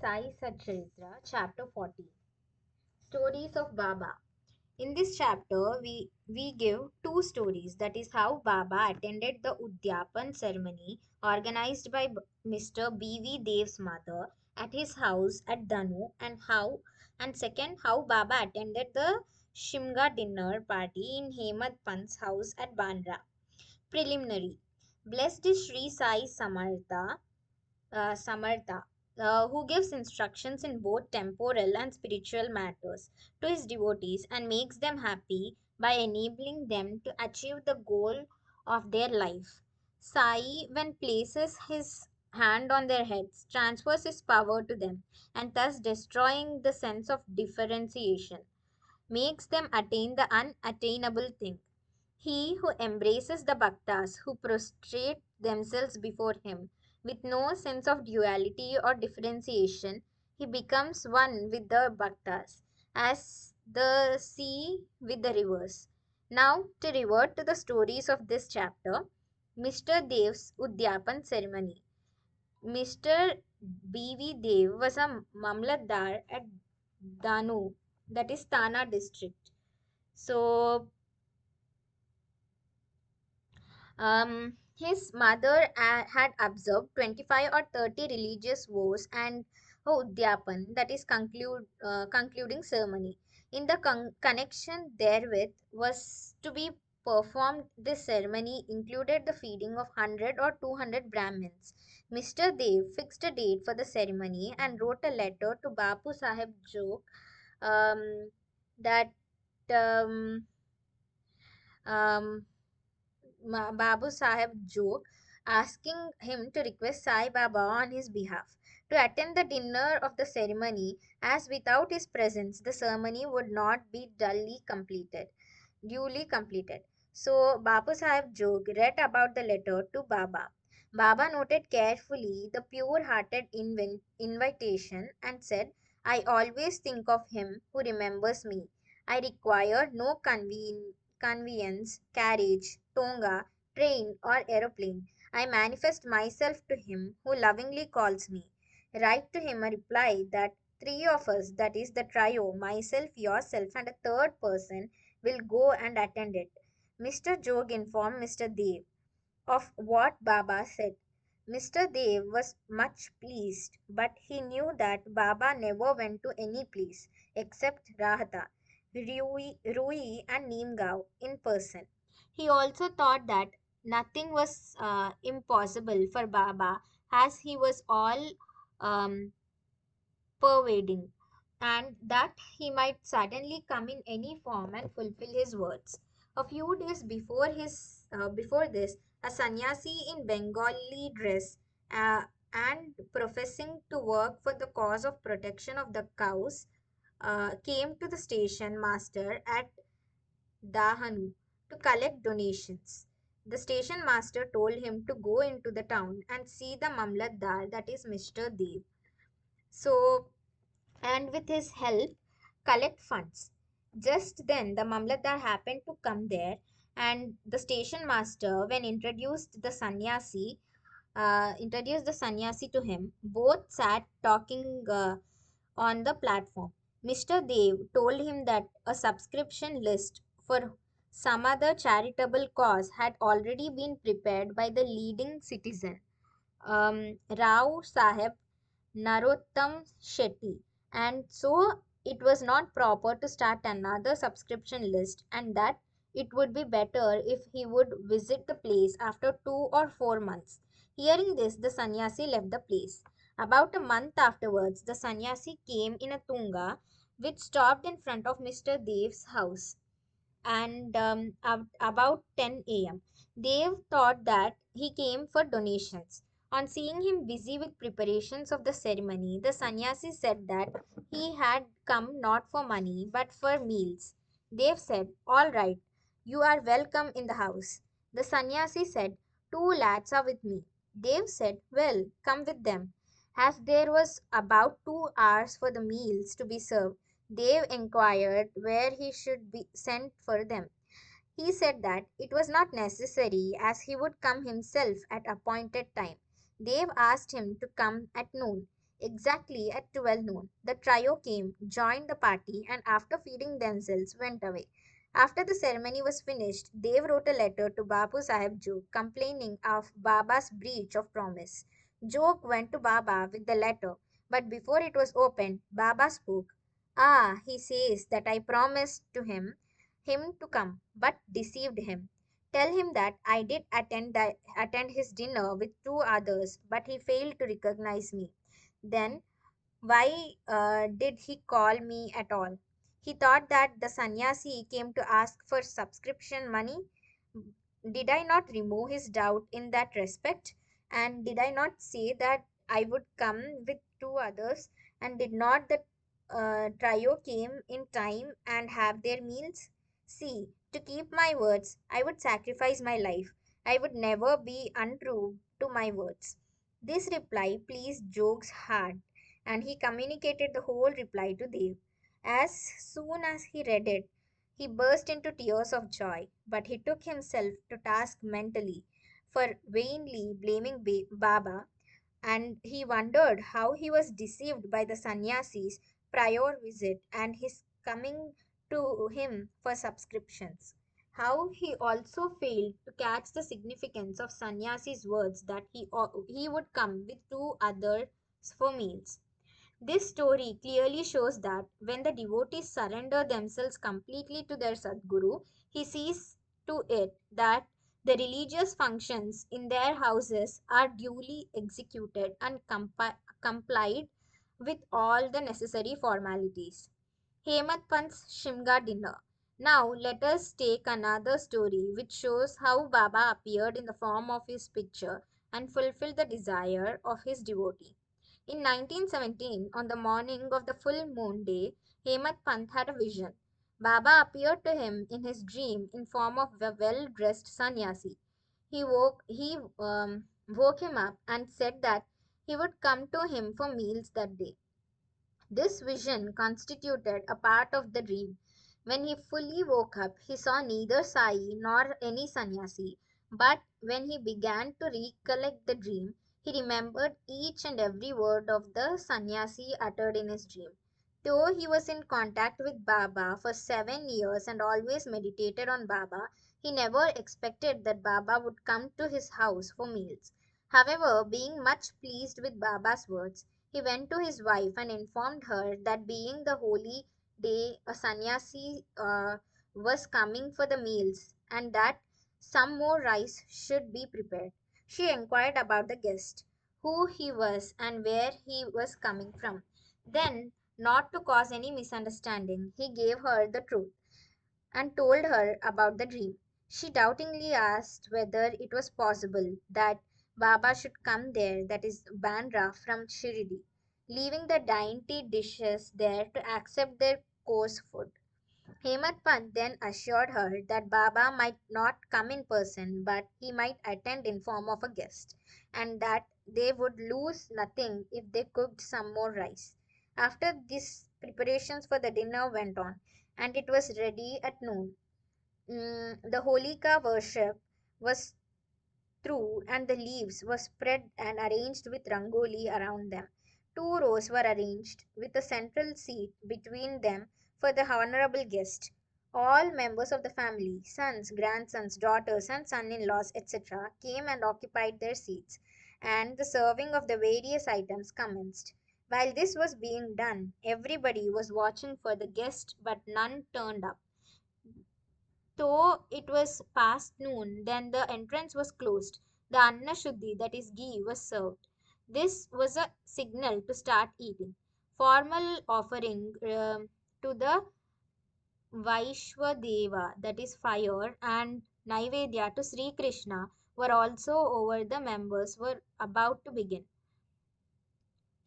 Sai Satcharitra, chapter 40. Stories of Baba. In this chapter, we give two stories. That is how Baba attended the Udyapan ceremony organized by Mr. B.V. Dev's mother at his house at Danu, and second, how Baba attended the Shimga dinner party in Hemadpant's house at Bandra. Preliminary. Blessed is Sri Sai Samartha, who gives instructions in both temporal and spiritual matters to his devotees and makes them happy by enabling them to achieve the goal of their life. Sai, when places his hand on their heads, transfers his power to them and thus destroying the sense of differentiation, makes them attain the unattainable thing. He who embraces the bhaktas who prostrate themselves before him with no sense of duality or differentiation, he becomes one with the bhaktas, as the sea with the rivers. Now, to revert to the stories of this chapter, Mr. Dev's Udyapan ceremony. Mr. B.V. Dev was a Mamlatdar at Danu, that is Tana district. So, his mother had observed 25 or 30 religious vows and Udyapan, that is concluding ceremony. In the connection therewith was to be performed, this ceremony included the feeding of 100 or 200 Brahmins. Mr. Dev fixed a date for the ceremony and wrote a letter to Bapu Sahib Jog um, that um, um, Babu Sahib joke, asking him to request Sai Baba on his behalf to attend the dinner of the ceremony, as without his presence the ceremony would not be duly completed. So Babu Sahib Jog read about the letter to Baba. Baba noted carefully the pure-hearted invitation and said, I always think of him who remembers me. I require no conveyance, carriage, tonga, train, or aeroplane. I manifest myself to him who lovingly calls me. Write to him a reply that three of us, that is the trio, myself, yourself, and a third person, will go and attend it. Mr. Jog informed Mr. Dev of what Baba said. Mr. Dev was much pleased, but he knew that Baba never went to any place except Rahata, Rui and Neemgaon in person. He also thought that nothing was impossible for Baba, as he was all um, pervading, and that he might suddenly come in any form and fulfill his words. A few days before this, a sannyasi in Bengali dress and professing to work for the cause of protection of the cows came to the station master at Dahanu to collect donations. The station master told him to go into the town and see the Mamlatdar, that is Mr. Dev. So, and with his help, collect funds. Just then, the Mamlatdar happened to come there, and the station master, when introduced the sannyasi to him, both sat talking on the platform. Mr. Dev told him that a subscription list for some other charitable cause had already been prepared by the leading citizen, Rao Sahib Narottam Shetty, and so it was not proper to start another subscription list, and that it would be better if he would visit the place after 2 or 4 months. Hearing this, the sannyasi left the place. About a month afterwards, the sannyasi came in a tunga which stopped in front of Mr. Dev's house, and about 10 a.m. Dev thought that he came for donations. On seeing him busy with preparations of the ceremony, the sannyasi said that he had come not for money but for meals. Dev said, all right, you are welcome in the house. The sannyasi said, two lads are with me. Dev said, well, come with them. As there was about 2 hours for the meals to be served, Dev inquired where he should be sent for them. He said that it was not necessary, as he would come himself at appointed time. Dev asked him to come at noon. Exactly at 12 noon, the trio came, joined the party, and after feeding themselves, went away. After the ceremony was finished, Dev wrote a letter to Babu Sahib Jog complaining of Baba's breach of promise. Jog went to Baba with the letter, but before it was opened, Baba spoke. Ah, he says that I promised to him to come, but deceived him. Tell him that I did attend his dinner with two others, but he failed to recognize me. Then why did he call me at all? He thought that the sannyasi came to ask for subscription money. Did I not remove his doubt in that respect? And did I not say that I would come with two others? And did not the trio came in time and have their meals? See, to keep my words, I would sacrifice my life. I would never be untrue to my words. This reply pleased Jog's heart, and he communicated the whole reply to Dev. As soon as he read it, he burst into tears of joy, but he took himself to task mentally for vainly blaming Baba, and he wondered how he was deceived by the sannyasi's prior visit and his coming to him for subscriptions. How he also failed to catch the significance of sannyasi's words that he would come with two others for meals. This story clearly shows that when the devotees surrender themselves completely to their Sadguru, he sees to it that the religious functions in their houses are duly executed and complied with all the necessary formalities. Hemadpant's Shimga dinner. Now let us take another story which shows how Baba appeared in the form of his picture and fulfilled the desire of his devotee. In 1917, on the morning of the full moon day, Hemant Pant had a vision. Baba appeared to him in his dream in form of a well-dressed sannyasi. He woke him up and said that he would come to him for meals that day. This vision constituted a part of the dream. When he fully woke up, he saw neither Sai nor any sannyasi. But when he began to recollect the dream, he remembered each and every word of the sannyasi uttered in his dream. Though he was in contact with Baba for 7 years and always meditated on Baba, he never expected that Baba would come to his house for meals. However, being much pleased with Baba's words, he went to his wife and informed her that being the holy day, a sannyasi was coming for the meals and that some more rice should be prepared. She inquired about the guest, who he was, and where he was coming from. Then, not to cause any misunderstanding, he gave her the truth and told her about the dream. She doubtingly asked whether it was possible that Baba should come there, that is, Bandra from Shirdi, leaving the dainty dishes there to accept their coarse food. Hemat Pant then assured her that Baba might not come in person, but he might attend in form of a guest, and that they would lose nothing if they cooked some more rice. After this, preparations for the dinner went on, and it was ready at noon. The Holika worship was through, and the leaves were spread and arranged with rangoli around them. Two rows were arranged, with a central seat between them for the honorable guest. All members of the family, sons, grandsons, daughters, and son in laws, etc., came and occupied their seats, and the serving of the various items commenced. While this was being done, everybody was watching for the guest, but none turned up. Though it was past noon, then the entrance was closed. The Anna Shuddhi, that is ghee, was served. This was a signal to start eating. Formal offering to the Vaishwadeva, that is fire, and Naivedya to Sri Krishna were also over. The members were about to begin.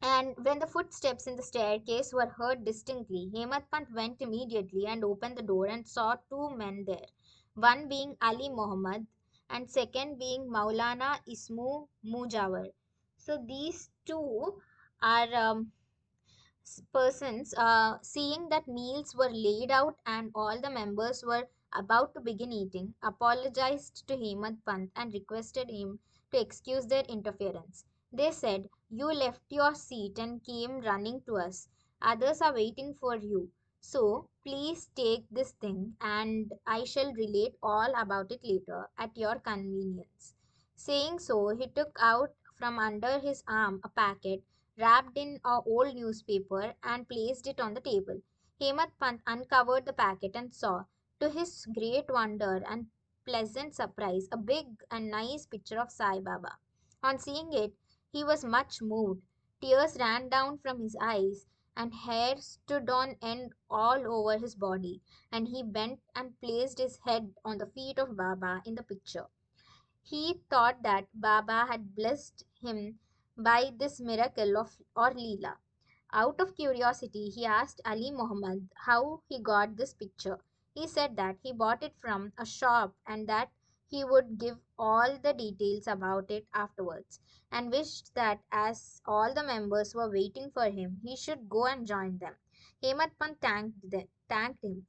And when the footsteps in the staircase were heard distinctly, Hemadpant went immediately and opened the door and saw two men there, one being Ali Muhammad and second being Maulana Ismu Mujawar. So these two are persons, seeing that meals were laid out and all the members were about to begin eating, apologized to Hemant Pant and requested him to excuse their interference. They said, You left your seat and came running to us. Others are waiting for you. So please take this thing and I shall relate all about it later at your convenience. Saying so, he took out from under his arm a packet wrapped in a old newspaper and placed it on the table. Hemat Pant uncovered the packet and saw, to his great wonder and pleasant surprise, a big and nice picture of Sai Baba. On seeing it, he was much moved. Tears ran down from his eyes, and hair stood on end all over his body, and he bent and placed his head on the feet of Baba in the picture. He thought that Baba had blessed him by this miracle of or Leela. Out of curiosity, he asked Ali Muhammad how he got this picture. He said that he bought it from a shop and that he would give all the details about it afterwards, and wished that as all the members were waiting for him, he should go and join them. Hemat Pant thanked him,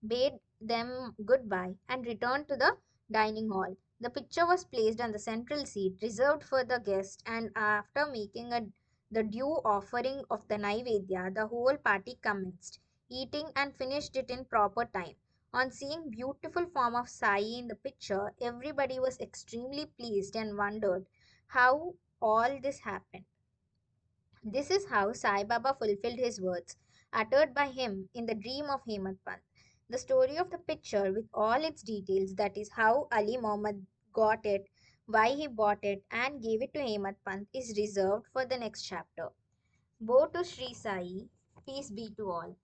bade them goodbye, and returned to the dining hall. The picture was placed on the central seat reserved for the guest, and after making the due offering of the Naivedya, the whole party commenced eating and finished it in proper time. On seeing beautiful form of Sai in the picture, everybody was extremely pleased and wondered how all this happened. This is how Sai Baba fulfilled his words, uttered by him in the dream of Hemadpant. The story of the picture, with all its details, that is, how Ali Muhammad got it, why he bought it, and gave it to Hemadpant, is reserved for the next chapter. Bow to Sri Sai, peace be to all.